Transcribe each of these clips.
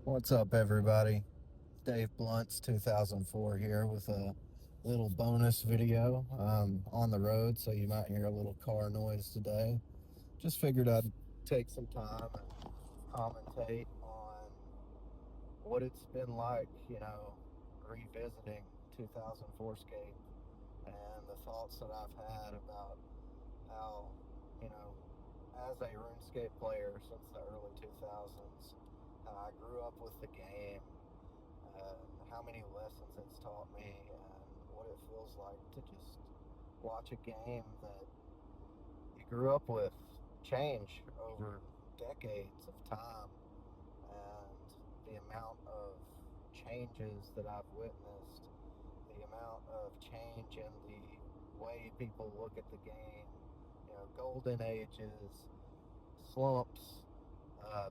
What's up, everybody? Dave Blunt's 2004 here with a little bonus video. On the road, so you might hear a little car noise today. Just figured I'd take some time and commentate on what it's been like, revisiting 2004SCAPE and the thoughts that I've had about how, as a RuneScape player since the early 2000s, how I grew up with the game, how many lessons it's taught me, and what it feels like to just watch a game that you grew up with change over decades of time, and the amount of changes that I've witnessed, the amount of change in the way people look at the game, golden ages, slumps.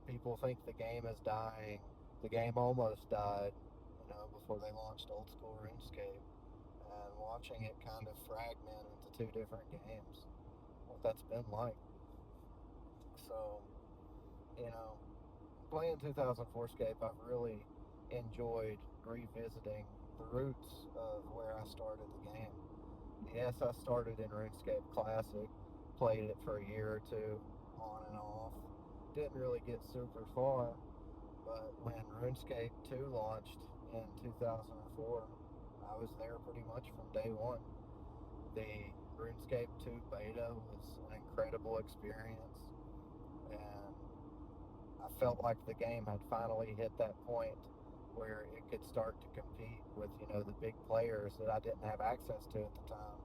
People think the game is dying. The game almost died, before they launched old school RuneScape, and watching it kind of fragment into two different games, what that's been like. So, you know, playing 2004 Scape, I've really enjoyed revisiting the roots of where I started the game. Yes, I started in RuneScape Classic, played it for a year or two, on and off. Didn't really get super far, but when RuneScape 2 launched in 2004, I was there pretty much from day one. The RuneScape 2 beta was an incredible experience, and I felt like the game had finally hit that point where it could start to compete with, the big players that I didn't have access to at the time,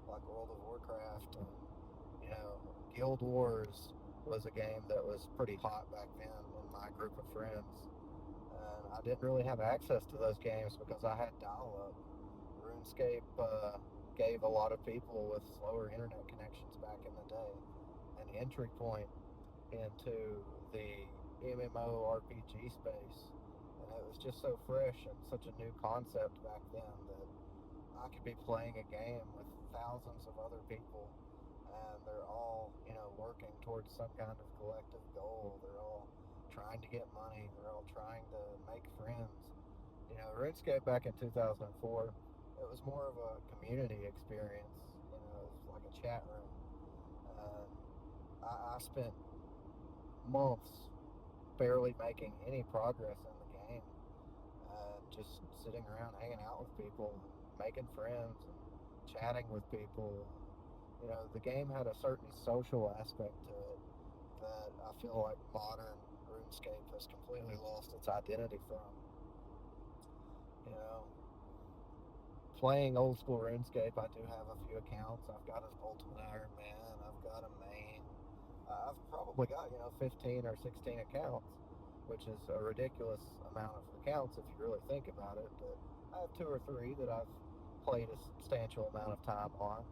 like World of Warcraft and, Guild Wars was a game that was pretty hot back then in my group of friends. And I didn't really have access to those games because I had dial up. RuneScape gave a lot of people with slower internet connections back in the day an entry point into the MMORPG space. And it was just so fresh and such a new concept back then that I could be playing a game with thousands of other people, and they're all, working towards some kind of collective goal. They're all trying to get money. They're all trying to make friends. RuneScape back in 2004, it was more of a community experience. It was like a chat room. I spent months barely making any progress in the game, just sitting around hanging out with people, making friends, and chatting with people. The game had a certain social aspect to it that I feel like modern RuneScape has completely lost its identity from. You know, Playing old school RuneScape, I do have a few accounts. I've got an Ultimate Iron Man, I've got a main. I've probably got, 15 or 16 accounts, which is a ridiculous amount of accounts if you really think about it. But I have two or three that I've played a substantial amount of time on.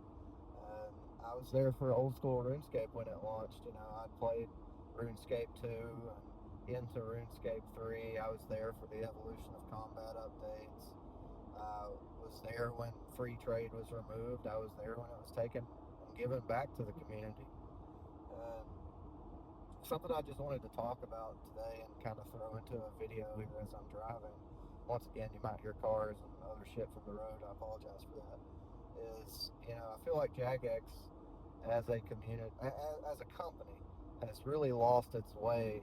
And I was there for old school RuneScape when it launched. I played RuneScape 2 and into RuneScape 3. I was there for the evolution of combat updates. I was there when free trade was removed. I was there when it was taken and given back to the community. And something I just wanted to talk about today and kind of throw into a video here as I'm driving. Once again, you might hear cars and other shit from the road. I apologize for that. I feel like Jagex as a community, as a company, has really lost its way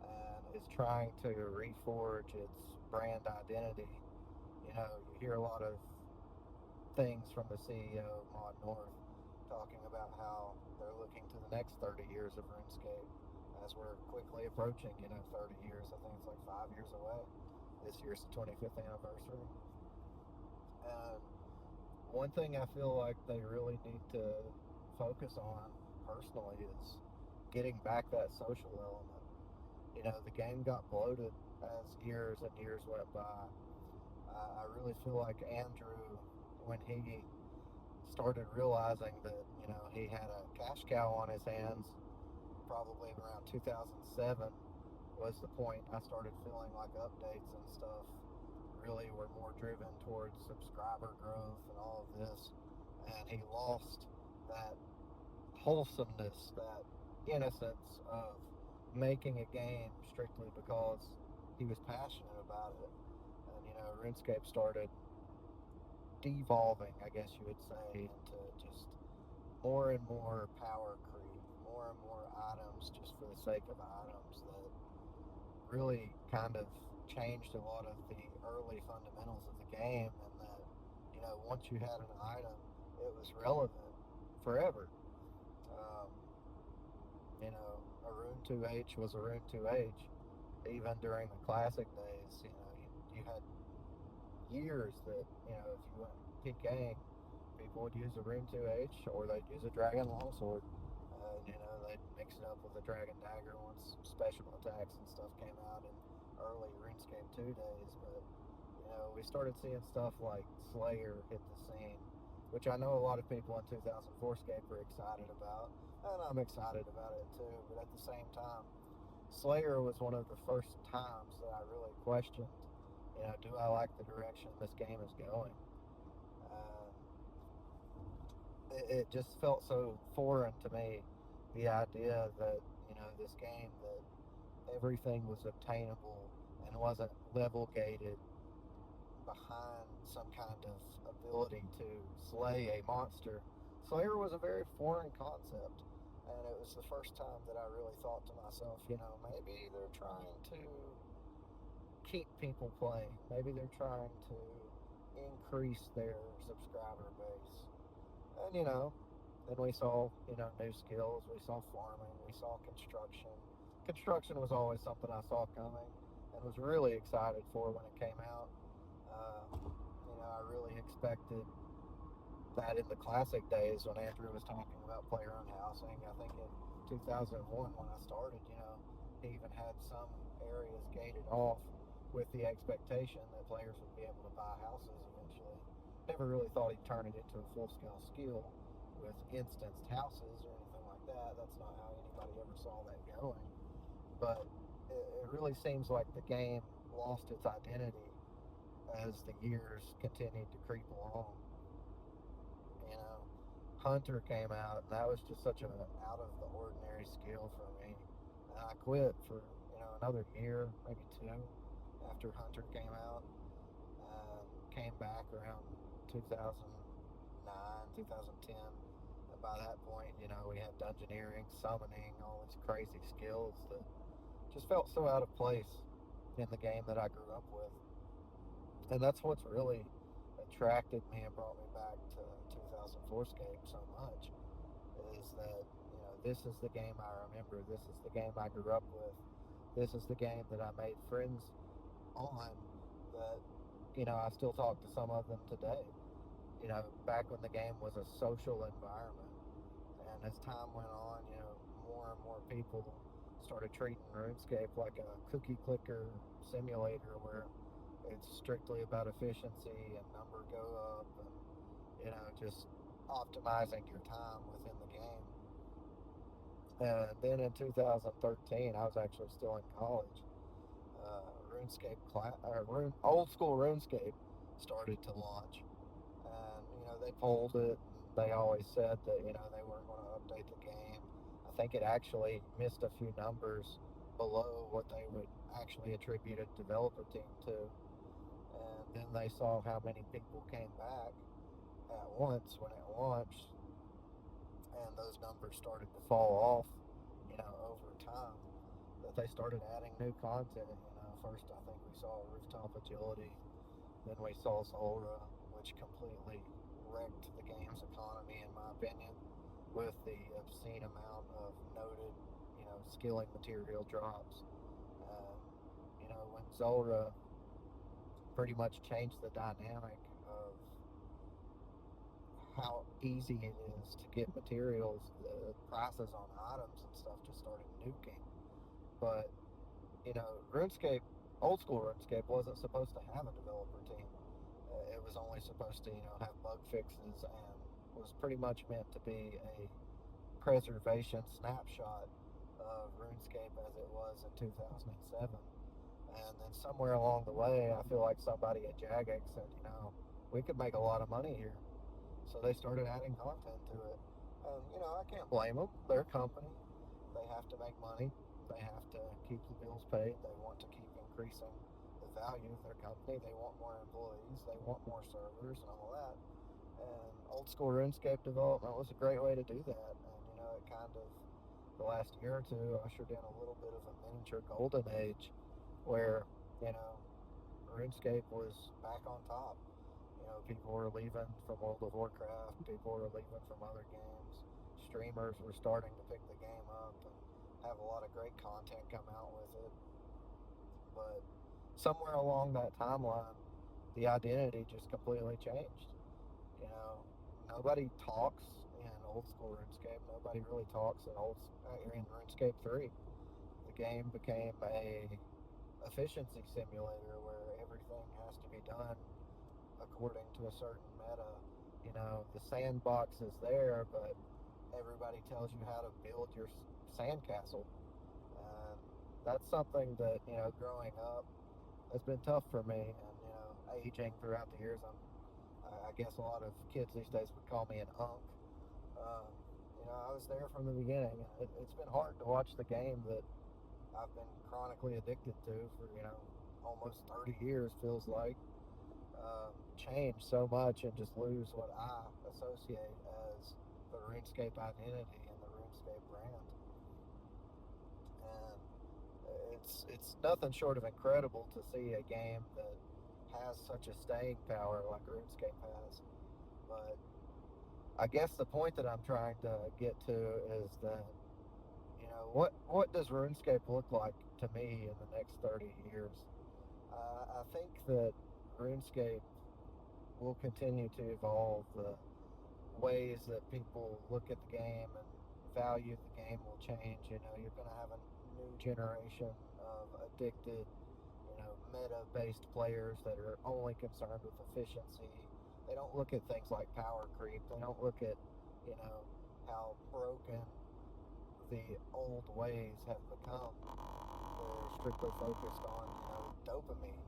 and is trying to reforge its brand identity. You hear a lot of things from the CEO, Mod North, talking about how they're looking to the next 30 years of RuneScape as we're quickly approaching, 30 years. I think it's like 5 years away. This year's the 25th anniversary. And one thing I feel like they really need to focus on personally is getting back that social element. The game got bloated as years and years went by. I really feel like Andrew, when he started realizing that, he had a cash cow on his hands, probably around 2007 was the point I started feeling like updates and stuff really were more driven towards subscriber growth and all of this. And he lost that wholesomeness, that innocence of making a game strictly because he was passionate about it. And, RuneScape started devolving, I guess you would say, into just more and more power creep, more and more items just for the sake of items that really kind of changed a lot of the early fundamentals of the game, and that, once you had an item, it was relevant forever. Um, a rune 2H was a rune 2H. Even during the classic days, you had years that, if you went peak game, people would use a rune 2H or they'd use a dragon longsword. They'd mix it up with a dragon dagger once special attacks and stuff came out in early RuneScape 2 days. But, we started seeing stuff like Slayer hit the scene, which I know a lot of people in 2004SCAPE are excited about, and I'm excited about it too. But at the same time, Slayer was one of the first times that I really questioned, do I like the direction this game is going? It just felt so foreign to me, the idea that, this game, that everything was obtainable and wasn't level gated behind some kind of ability to slay a monster. Slayer was a very foreign concept, and it was the first time that I really thought to myself, maybe they're trying to keep people playing. Maybe they're trying to increase their subscriber base. And, then we saw, new skills. We saw farming. We saw construction. Construction was always something I saw coming and was really excited for when it came out. I really expected that in the classic days when Andrew was talking about player-owned housing. I think in 2001 when I started, he even had some areas gated off with the expectation that players would be able to buy houses eventually. Never really thought he'd turn it into a full-scale skill with instanced houses or anything like that. That's not how anybody ever saw that going. But it really seems like the game lost its identity as the years continued to creep along. Hunter came out, and that was just such an out of the ordinary skill for me. And I quit for, another year, maybe two, after Hunter came out. Came back around 2009, 2010. And by that point, we had dungeoneering, summoning, all these crazy skills that just felt so out of place in the game that I grew up with. And that's what's really attracted me and brought me back to 2004SCAPE so much, is that, this is the game I remember. This is the game I grew up with. This is the game that I made friends on, that, I still talk to some of them today. Back when the game was a social environment. And as time went on, more and more people started treating RuneScape like a cookie clicker simulator where it's strictly about efficiency and number go up and, just optimizing your time within the game. And then in 2013, I was actually still in college. Old school RuneScape started to launch, and they pulled it. They always said that they weren't going to update the game. I think it actually missed a few numbers below what they would actually attribute a developer team to. And then they saw how many people came back at once when it launched, and those numbers started to fall off, over time. That they started adding new content. First I think we saw Rooftop Agility, then we saw Zulrah, which completely wrecked the game's economy, in my opinion, with the obscene amount of noted, skilling material drops. When Zulrah pretty much changed the dynamic of how easy it is to get materials, the prices on items and stuff just started nuking. But, RuneScape, old school RuneScape, wasn't supposed to have a developer team. It was only supposed to, have bug fixes, and was pretty much meant to be a preservation snapshot of RuneScape as it was in 2007. And then somewhere along the way, I feel like somebody at Jagex said, we could make a lot of money here. So they started adding content to it. And, I can't blame them. They're a company. They have to make money. They have to keep the bills paid. They want to keep increasing the value of their company. They want more employees, they want more servers and all that. And old school RuneScape development was a great way to do that. And it kind of, the last year or two, ushered in a little bit of a miniature golden age where, RuneScape was back on top. People were leaving from World of Warcraft, people were leaving from other games. Streamers were starting to pick the game up and have a lot of great content come out with it. But somewhere along that timeline, the identity just completely changed. Nobody talks in old school RuneScape. Nobody really talks in RuneScape 3. The game became a efficiency simulator where everything has to be done according to a certain meta. The sandbox is there, but everybody tells you how to build your sandcastle. And that's something that, growing up has been tough for me. And, aging throughout the years, I guess a lot of kids these days would call me an unk. I was there from the beginning. It's been hard to watch the game that I've been chronically addicted to for, almost 30 years, feels like, change so much and just lose what I associate as the RuneScape identity and the RuneScape brand. And it's nothing short of incredible to see a game that has such a staying power like RuneScape has. But I guess the point that I'm trying to get to is that, what does RuneScape look like to me in the next 30 years? I think that RuneScape will continue to evolve. The ways that people look at the game and value the game will change. You're going to have a new generation of addicted, meta-based players that are only concerned with efficiency. They don't look at things like power creep. They don't look at, how broken the old ways have become. They're strictly focused on, dopamine.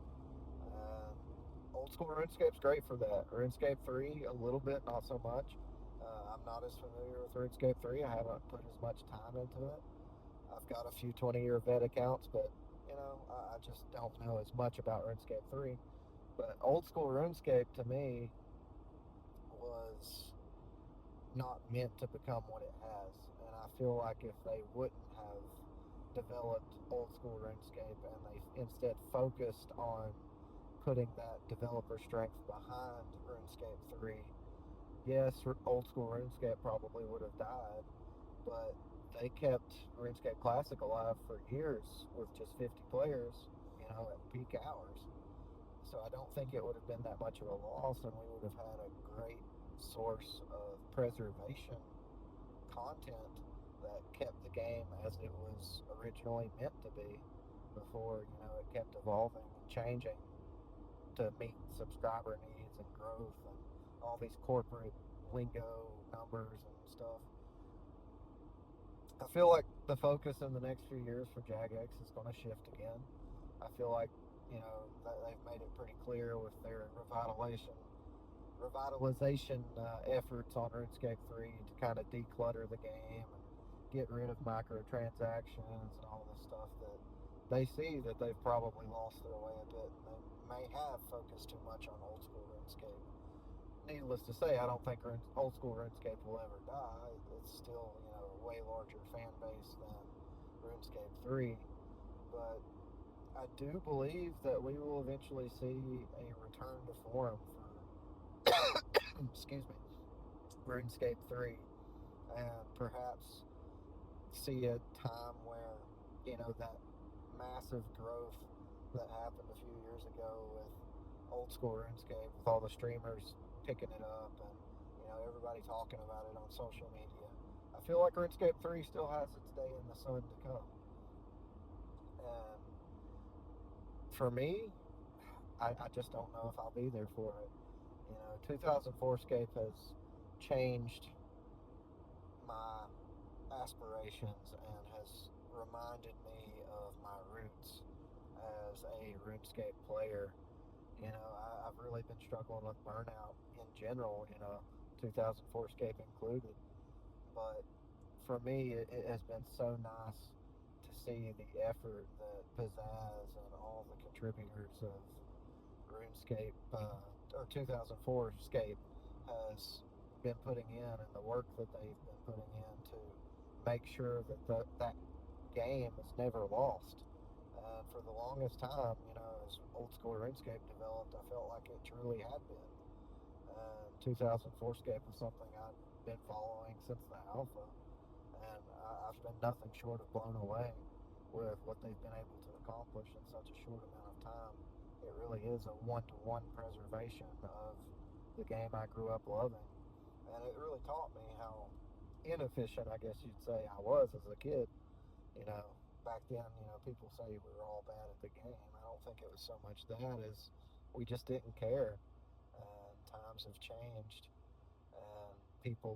Old school RuneScape's great for that. RuneScape 3, a little bit, not so much. I'm not as familiar with RuneScape 3. I haven't put as much time into it. I've got a few 20-year vet accounts, but, I just don't know as much about RuneScape 3. But old school RuneScape, to me, was not meant to become what it has. And I feel like if they wouldn't have developed old school RuneScape and they instead focused on putting that developer strength behind RuneScape 3, yes, old school RuneScape probably would have died, but they kept RuneScape Classic alive for years with just 50 players, at peak hours. So I don't think it would have been that much of a loss, and we would have had a great source of preservation content that kept the game as it was originally meant to be before, it kept evolving and changing to meet subscriber needs and growth and all these corporate lingo numbers and stuff. I feel like the focus in the next few years for Jagex is going to shift again. I feel like, they've made it pretty clear with their revitalization efforts on RuneScape 3 to kind of declutter the game and get rid of microtransactions and all this stuff that they see that they've probably lost their way a bit, and they may have focused too much on old school RuneScape. Needless to say, I don't think old school RuneScape will ever die. It's still, a way larger fan base than RuneScape 3, but I do believe that we will eventually see a return to form for excuse me, RuneScape 3, and perhaps see a time where, that massive growth that happened a few years ago with old school RuneScape, with all the streamers picking it up and, everybody talking about it on social media. I feel like RuneScape 3 still has its day in the sun to come. And for me, I just don't know if I'll be there for it. 2004SCAPE has changed my aspirations and has reminded me of my roots as a RuneScape player. I've really been struggling with burnout in general, 2004SCAPE included. But for me, it has been so nice to see the effort that Pizzazz and all the contributors of RuneScape, or 2004SCAPE, has been putting in, and the work that they've been putting in to make sure that that game is never lost. For the longest time, as old school RuneScape developed, I felt like it truly had been. 2004SCAPE was something I've been following since the alpha, and I've been nothing short of blown away with what they've been able to accomplish in such a short amount of time. It really is a one-to-one preservation of the game I grew up loving, and it really taught me how inefficient, I guess you'd say, I was as a kid. Back then, people say we were all bad at the game. I don't think it was so much that as we just didn't care. Times have changed, and people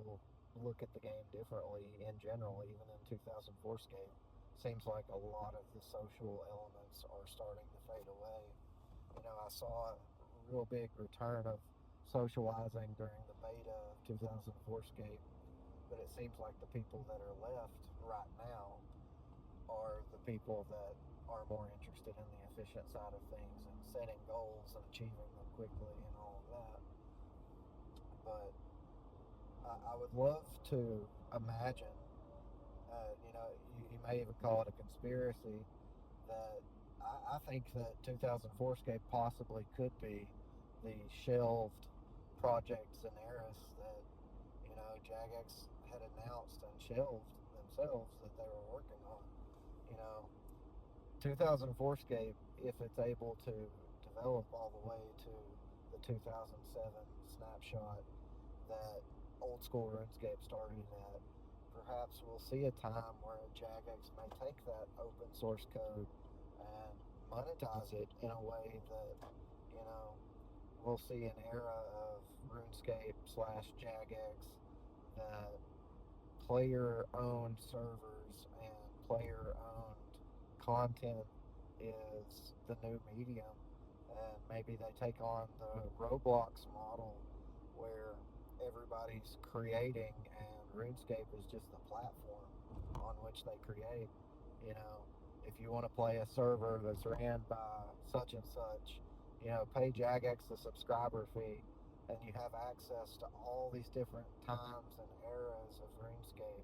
look at the game differently in general, even in 2004SCAPE. Seems like a lot of the social elements are starting to fade away. I saw a real big return of socializing during the beta of 2004SCAPE, but it seems like the people that are left right now are the people that are more interested in the efficient side of things and setting goals and achieving them quickly and all of that. But I would love to imagine, you may even call it a conspiracy, that I think that 2004SCAPE possibly could be the shelved project Zenaris that, Jagex had announced and shelved themselves that they were working on. 2004SCAPE, if it's able to develop all the way to the 2007 snapshot that old school RuneScape started at, perhaps we'll see a time where Jagex may take that open source code and monetize it in a way that, we'll see an era of RuneScape / Jagex that player-owned servers and player-owned content is the new medium, and maybe they take on the Roblox model where everybody's creating and RuneScape is just the platform on which they create. If you want to play a server that's ran by such and such, pay Jagex the subscriber fee, and you have access to all these different times and eras of RuneScape.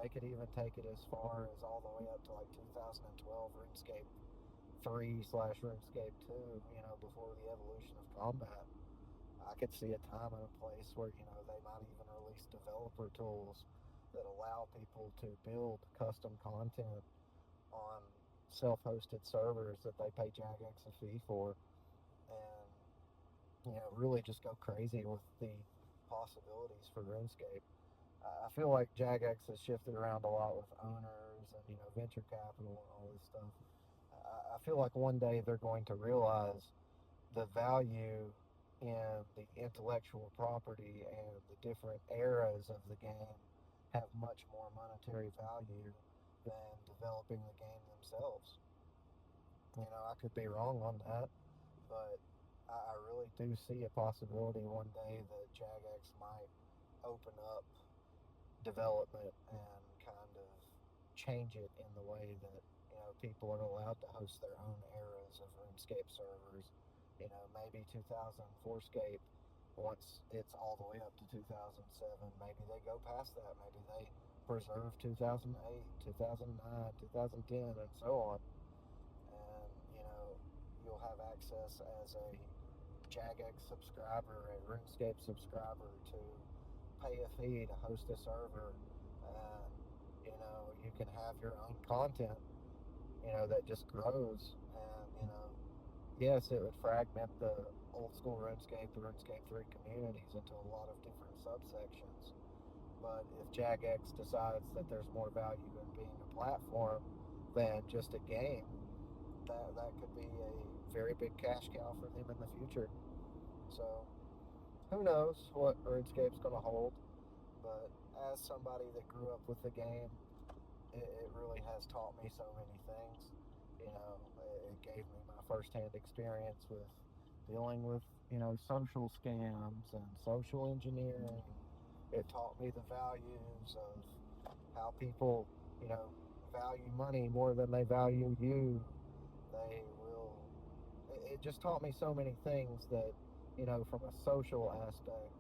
They could even take it as far as all the way up to like 2012 RuneScape 3 / RuneScape 2, before the evolution of combat. I could see a time and a place where, they might even release developer tools that allow people to build custom content on self-hosted servers that they pay Jagex a fee for, and really just go crazy with the possibilities for RuneScape. I feel like Jagex has shifted around a lot with owners and venture capital and all this stuff. I feel like one day they're going to realize the value in the intellectual property and the different eras of the game have much more monetary value than developing the game themselves. I could be wrong on that, but I really do see a possibility one day that Jagex might open up development and kind of change it in the way that people are allowed to host their own eras of RuneScape servers. Maybe 2004SCAPE, once it's all the way up to 2007, maybe they go past that. Maybe they preserve 2008, 2009, 2010, and so on. And you'll have access as a Jagex subscriber, a RuneScape subscriber, to pay a fee to host a server, and you can have your own content that just grows. And yes, it would fragment the old school RuneScape, the RuneScape 3 communities into a lot of different subsections, but if Jagex decides that there's more value in being a platform than just a game, that could be a very big cash cow for them in the future. So who knows what RuneScape's going to hold, but as somebody that grew up with the game, it really has taught me so many things. It gave me my first-hand experience with dealing with, social scams and social engineering. It taught me the values of how people, value money more than they value you. They will it just taught me so many things that, from a social aspect,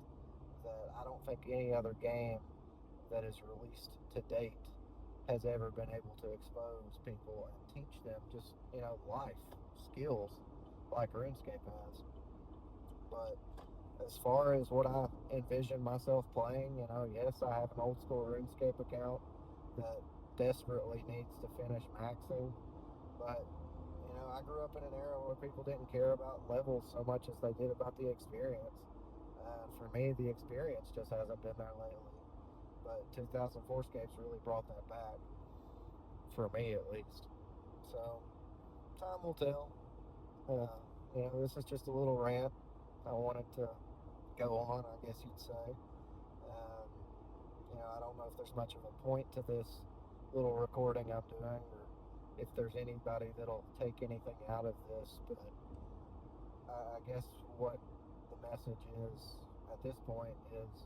that I don't think any other game that is released to date has ever been able to expose people and teach them just, life skills like RuneScape has. But as far as what I envision myself playing, yes, I have an old school RuneScape account that desperately needs to finish maxing. But, I grew up in an era where people didn't care about levels so much as they did about the experience. For me, the experience just hasn't been there lately. But 2004SCAPE's really brought that back, for me at least. So, time will tell. This is just a little rant I wanted to go on, I guess you'd say. I don't know if there's much of a point to this little recording I'm doing, or if there's anybody that'll take anything out of this, but I guess what the message is at this point is,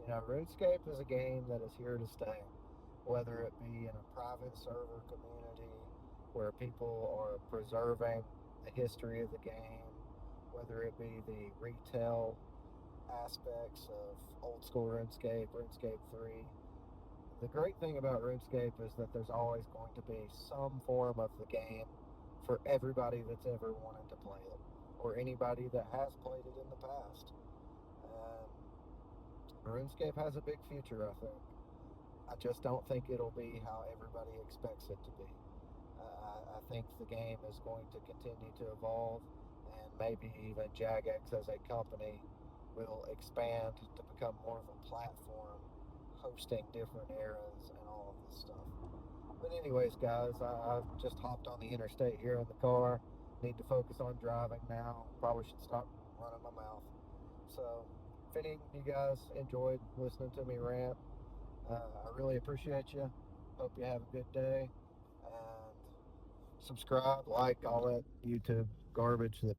RuneScape is a game that is here to stay, whether it be in a private server community where people are preserving the history of the game, whether it be the retail aspects of old school RuneScape, RuneScape 3. The great thing about RuneScape is that there's always going to be some form of the game for everybody that's ever wanted to play it, or anybody that has played it in the past. RuneScape has a big future, I think. I just don't think it'll be how everybody expects it to be. I think the game is going to continue to evolve, and maybe even Jagex as a company will expand to become more of a platform, hosting different eras and all of this stuff. But anyways, guys, I've just hopped on the interstate here in the car. Need to focus on driving now. Probably should stop running my mouth. So, if any of you guys enjoyed listening to me rant, I really appreciate you. Hope you have a good day. And subscribe, like, all that YouTube garbage that